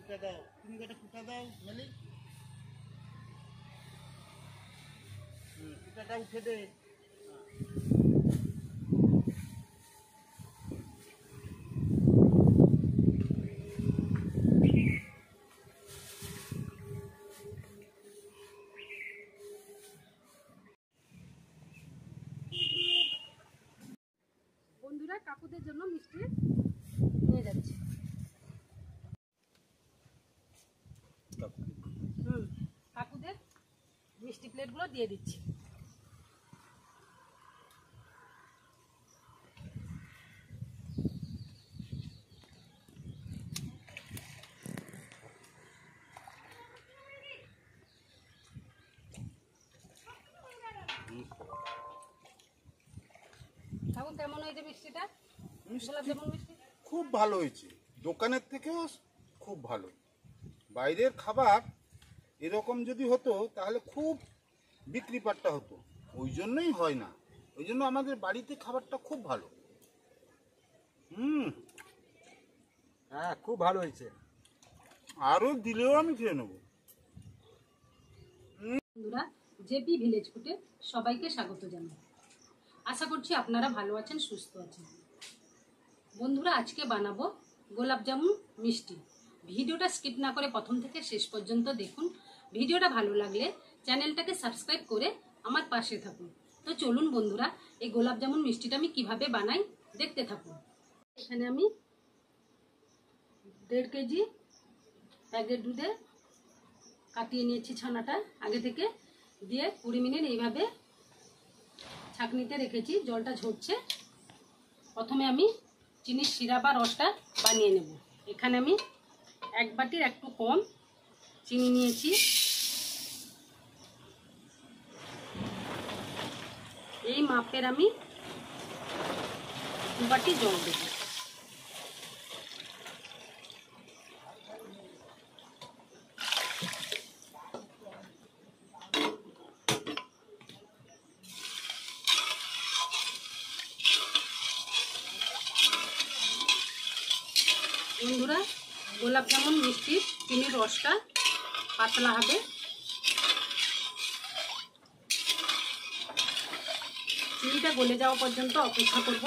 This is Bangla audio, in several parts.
ফুটা দাও, তুমি একটা ফুটা দাও মেলি। ফুটাটা উঠে দে। বন্ধুরা কাকুদের জন্য মিষ্টি নিয়ে যাচ্ছি। কাকুদের মিষ্টি প্লেটগুলো দিয়ে দিচ্ছি। কাকু কেমন হয়েছে মিষ্টিটা? গোলাপজামুন মিষ্টি খুব ভালো হয়েছে, দোকানের থেকেও খুব ভালো। বাইরের খাবার এরকম যদি হতো তাহলে খুব বিক্রি পাট্টা হতো, ওই জন্যই হয় না। ওই জন্য আমাদের বাড়িতে খাবারটা খুব ভালো। হ্যাঁ, খুব ভালো হয়েছে। আরও দিলেও আমি খেয়ে নেবো। বন্ধুরা, জেপি ভিলেজ ফুডে সবাইকে স্বাগত জানাই। আশা করছি আপনারা ভালো আছেন, সুস্থ আছেন। বন্ধুরা, আজকে বানাবো গোলাপজামুন মিষ্টি। ভিডিওটা স্কিপ না করে প্রথম থেকে শেষ পর্যন্ত দেখুন। ভিডিওটা ভালো লাগলে চ্যানেলটাকে সাবস্ক্রাইব করে আমার পাশে থাকুন। তো চলুন বন্ধুরা, এই গোলাপজামুন মিষ্টিটা আমি কিভাবে বানাই দেখতে থাকুন। এখানে আমি 1.5 কেজি প্যাকেট দুধে কাটিয়ে নিয়েছি ছানাটা আগে থেকে, দিয়ে 20 মিনিট এইভাবে ছাঁকনিতে রেখেছি। জলটা ঝরছে। প্রথমে আমি চিনির সিরাপ বা রসটা বানিয়ে নেব। এখানে আমি 1 বাটির একটু কম চিনি নিয়েছি। এই মাপের আমি 2 বাটি জল দেব। বন্ধুরা, গোলাপজামুন মিষ্টির চিনির রসটা পাতলা হবে। চিনিটা গলে যাওয়া পর্যন্ত অপেক্ষা করব।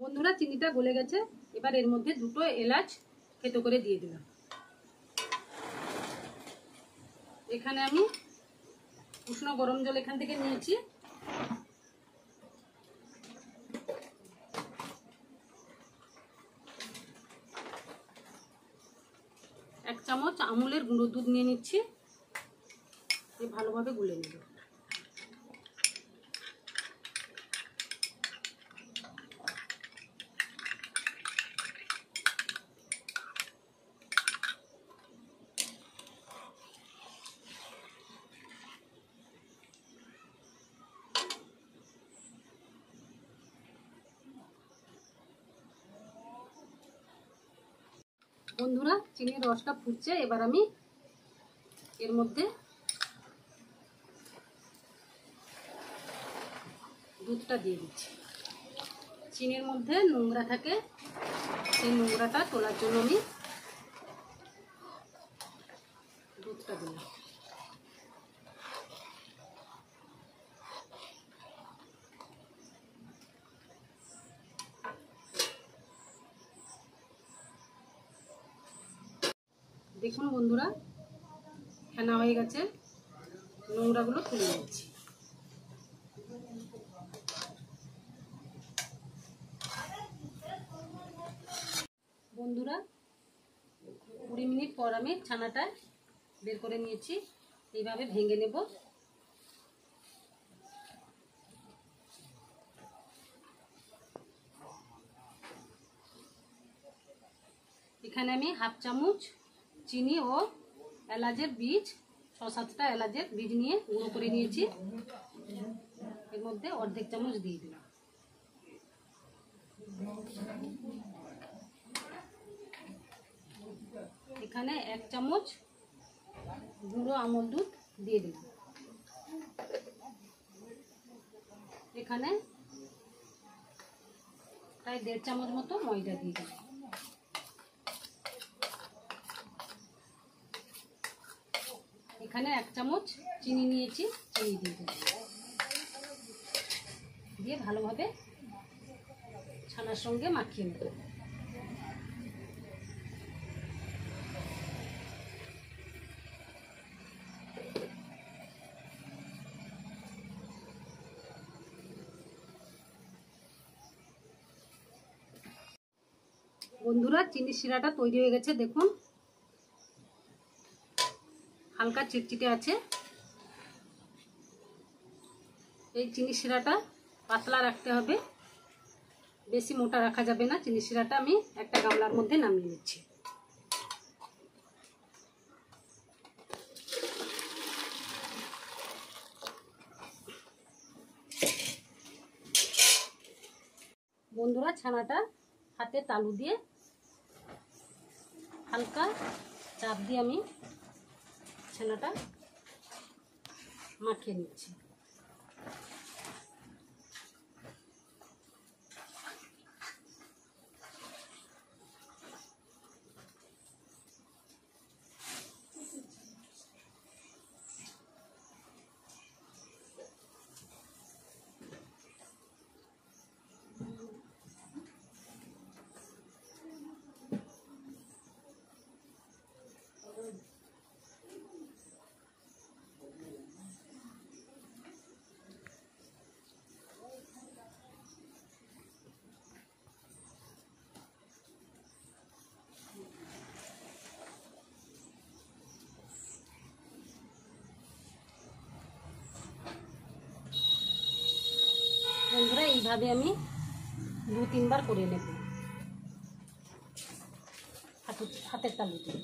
বন্ধুরা, চিনিটা গলে গেছে। এবার এর মধ্যে 2টো এলাচ থেতো করে দিয়ে দিলাম। এখানে আমি উষ্ণ গরম জল এখান থেকে নিয়েছি। এক চামচ আমুলের গুঁড়ো দুধ নিয়ে নিচ্ছি। ভালোভাবে গুলে নেব। বন্ধুরা, চিনির রসটা ফুটছে। এবার আমি এর মধ্যে দুধটা দিয়ে দিচ্ছি। চিনির মধ্যে নোংরা থাকে, সেই নোংরাটা তোলার জন্য আমি দুধটা দিলাম। দেখুন বন্ধুরা, ফেনা হয়ে গেছে। নোংরাগুলো তুলে নিচ্ছি। বন্ধুরা, 20 মিনিট পর আমি ছানাটা বের করে নিয়েছি। এইভাবে ভেঙে নেব। এখানে আমি 1/2 চামচ চিনি ও এলাচের বীজ, 6-7টা এলাচের বীজ নিয়ে গুঁড়ো করে নিয়েছি। এর মধ্যে 1/2 চামচ দিয়ে দিলাম। এখানে 1 চামচ গুঁড়ো আমল দুধ দিয়ে দিলাম। এখানে প্রায় 1.5 চামচ মতো ময়দা দিয়ে দেবো। এখানে 1 চামচ চিনি নিয়েছি, চিনি দিয়ে দেবো। দিয়ে ভালোভাবে ছানার সঙ্গে মাখিয়ে নেব। বন্ধুরা, চিনি শিরাটা তৈরি হয়ে গেছে, দেখুন হালকা চিটচিটে আছে। এই চিনি শিরাটা পাতলা রাখতে হবে, বেশি মোটা রাখা যাবে না। চিনি শিরাটা আমি একটা গামলার মধ্যে নামিয়ে নিচ্ছি। বন্ধুরা, ছানাটা হাতে তালু দিয়ে হালকা চাপ দিয়ে আমি ছানাটা মাখিয়ে নিচ্ছি। বন্ধুরা, এইভাবে আমি 2-3 বার করে নেব হাতের তালু দিয়ে।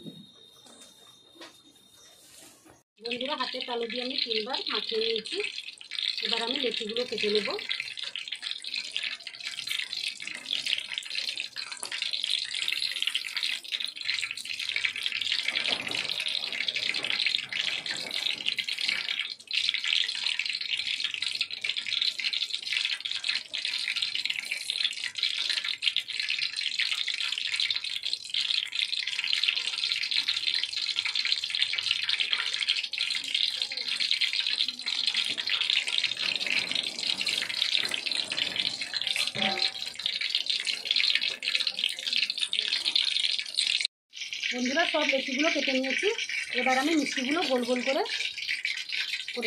বন্ধুরা, হাতের তালু দিয়ে আমি 3 বার মাখিয়ে নিয়েছি। এবার আমি লেচিগুলো কেটে নেব। বন্ধুরা, সব লেচিগুলো কেটে নিয়েছি। এবার আমি মিষ্টিগুলো গোল গোল করে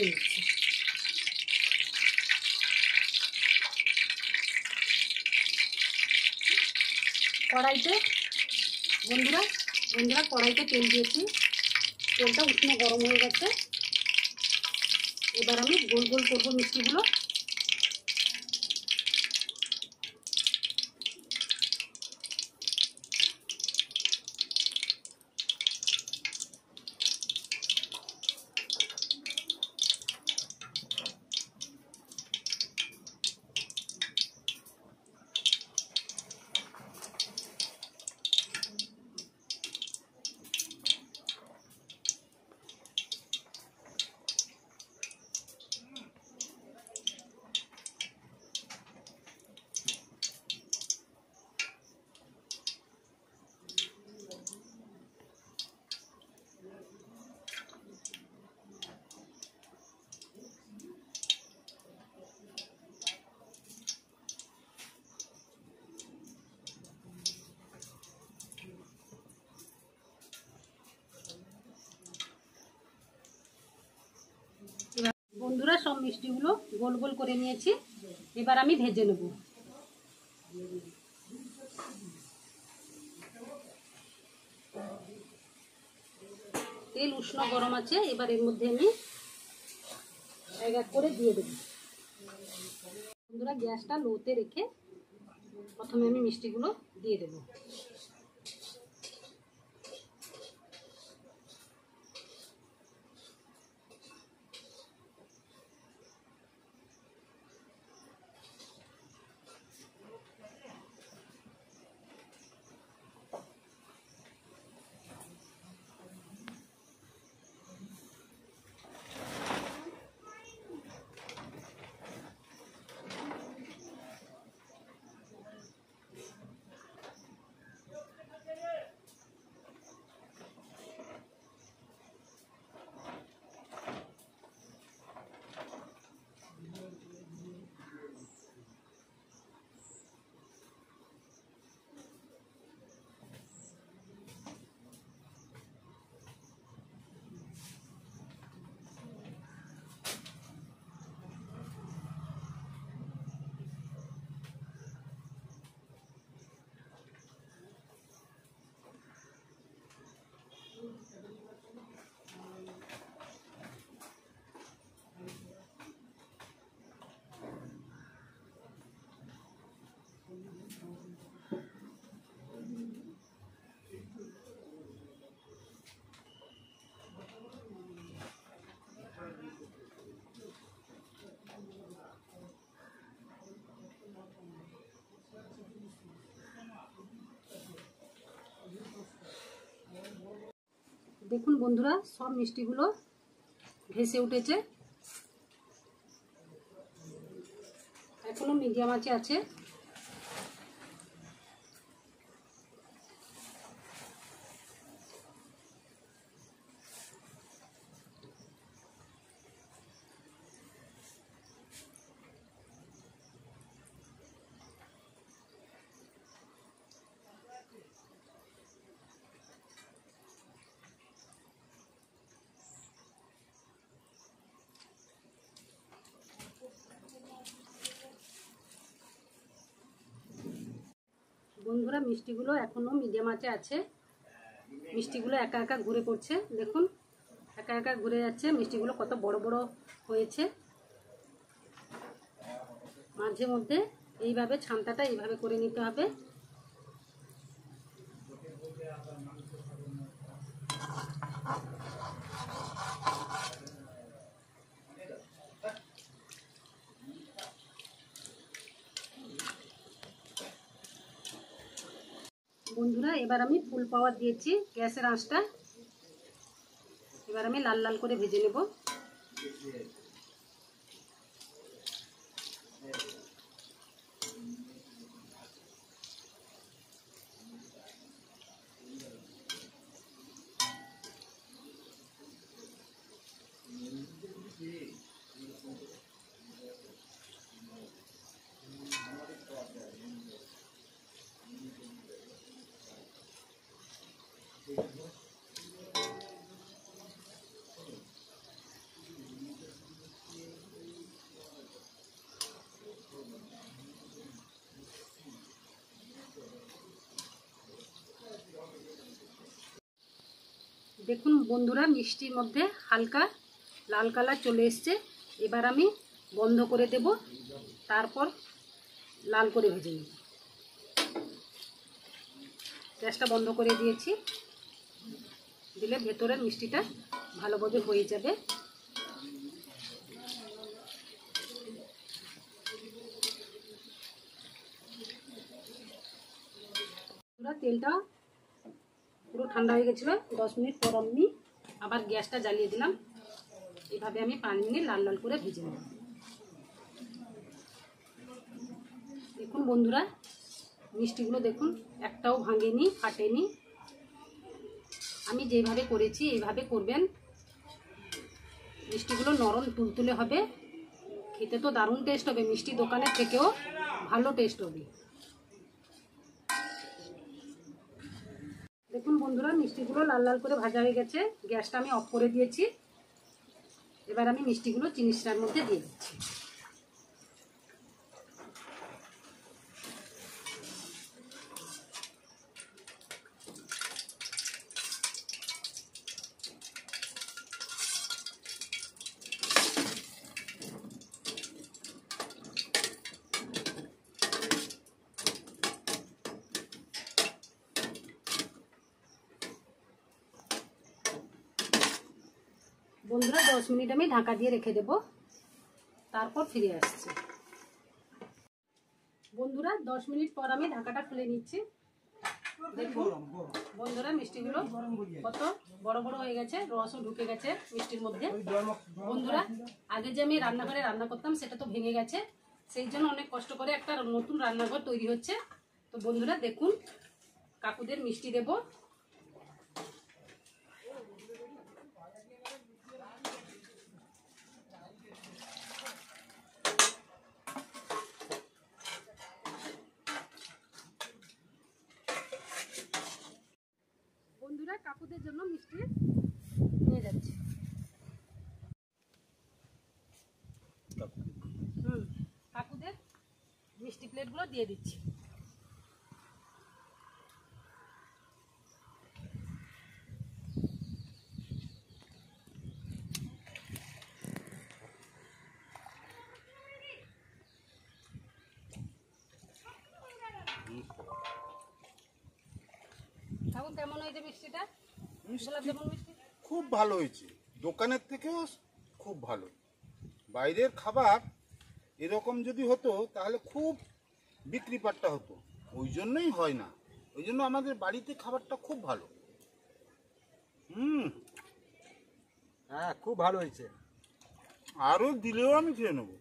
নিচ্ছি। কড়াইতে বন্ধুরা কড়াইতে তেল দিয়েছি। তেলটা উষ্ণ গরম হয়ে গেছে। এবার আমি গোল গোল করবো মিষ্টিগুলো। বন্ধুরা, সব মিষ্টিগুলো গোল গোল করে নিয়েছি। এবার আমি ভেজে নেব। তেল উষ্ণ গরম আছে। এবার এর মধ্যে আমি এক এক করে দিয়ে দেব। বন্ধুরা, গ্যাসটা লোতে রেখে প্রথমে আমি মিষ্টিগুলো দিয়ে দেব। দেখুন বন্ধুরা, সব মিষ্টিগুলো ভেসে উঠেছে, এখনো মিডিয়াম আঁচে আছে। বন্ধুরা, মিষ্টিগুলো এখনো মিডিয়াম আঁচে আছে। মিষ্টিগুলো একা একা ঘুরে পড়ছে, দেখুন একা একা ঘুরে যাচ্ছে। মিষ্টিগুলো কত বড় বড় হয়েছে। মাঝে মধ্যে এইভাবে ছান্তাটা এইভাবে করে নিতে হবে। বন্ধুরা, এবার আমি ফুল পাওয়ার দিয়েছি গ্যাসের আঁচটা। এবার আমি লাল লাল করে ভেজে নেব। দেখুন বন্ধুরা, মিষ্টির মধ্যে হালকা লাল কালার চলে এসছে। এবার আমি বন্ধ করে দেব, তারপর লাল করে ভেজে নেব। গ্যাসটা বন্ধ করে দিয়েছি, দিলে ভেতরের মিষ্টিটা ভালোভাবে হয়ে যাবে। তেলটা পুরো ঠান্ডা হয়ে গেছিলো। 10 মিনিট পর আমি আবার গ্যাসটা জ্বালিয়ে দিলাম। এভাবে আমি 5 মিনিট লাল লাল করে ভেজে নেব। দেখুন বন্ধুরা, মিষ্টিগুলো দেখুন একটাও ভাঙেনি, ফাটেনি। আমি যেভাবে করেছি এইভাবে করবেন। মিষ্টিগুলো নরম তুলতুলে হবে, খেতে তো দারুণ টেস্ট হবে। মিষ্টি দোকানের থেকেও ভালো টেস্ট হবে। দেখুন বন্ধুরা, মিষ্টিগুলো লাল লাল করে ভাজা হয়ে গেছে। গ্যাসটা আমি অফ করে দিয়েছি। এবার আমি মিষ্টিগুলো চিনি শিরার মধ্যে দিয়ে দিচ্ছি। বন্ধুরা, 10 মিনিট আমি ঢাকা দিয়ে রেখে দেব, তারপর ফিরে আসছি। বন্ধুরা, 10 মিনিট পর আমি ঢাকাটা খুলে নিচ্ছি। দেখুন বন্ধুরা, মিষ্টিগুলো কত বড় বড় হয়ে গেছে, রসও ঢুকে গেছে মিষ্টির মধ্যে। বন্ধুরা, আগে যে আমি রান্নাঘরে রান্না করতাম সেটা তো ভেঙে গেছে, সেই জন্য অনেক কষ্ট করে একটা নতুন রান্নাঘর তৈরি হচ্ছে। তো বন্ধুরা দেখুন, কাকুদের মিষ্টি দেব। বন্ধুরা, কাকুদের জন্য মিষ্টি নিয়ে যাচ্ছি। কাকুদের মিষ্টি প্লেটগুলো দিয়ে দিচ্ছি। কাকু, কেমন হয়েছে মিষ্টিটা? গোলাপ জামুন মিষ্টি খুব ভালো হয়েছে, দোকানের থেকেও খুব ভালো। বাইরের খাবার এরকম যদি হতো তাহলে খুব বিক্রি পাট্টা হতো, ওই জন্যই হয় না। ওই জন্য আমাদের বাড়িতে খাবারটা খুব ভালো। হুম, হ্যাঁ খুব ভালো হয়েছে। আরও দিলেও আমি খেয়ে নেবো।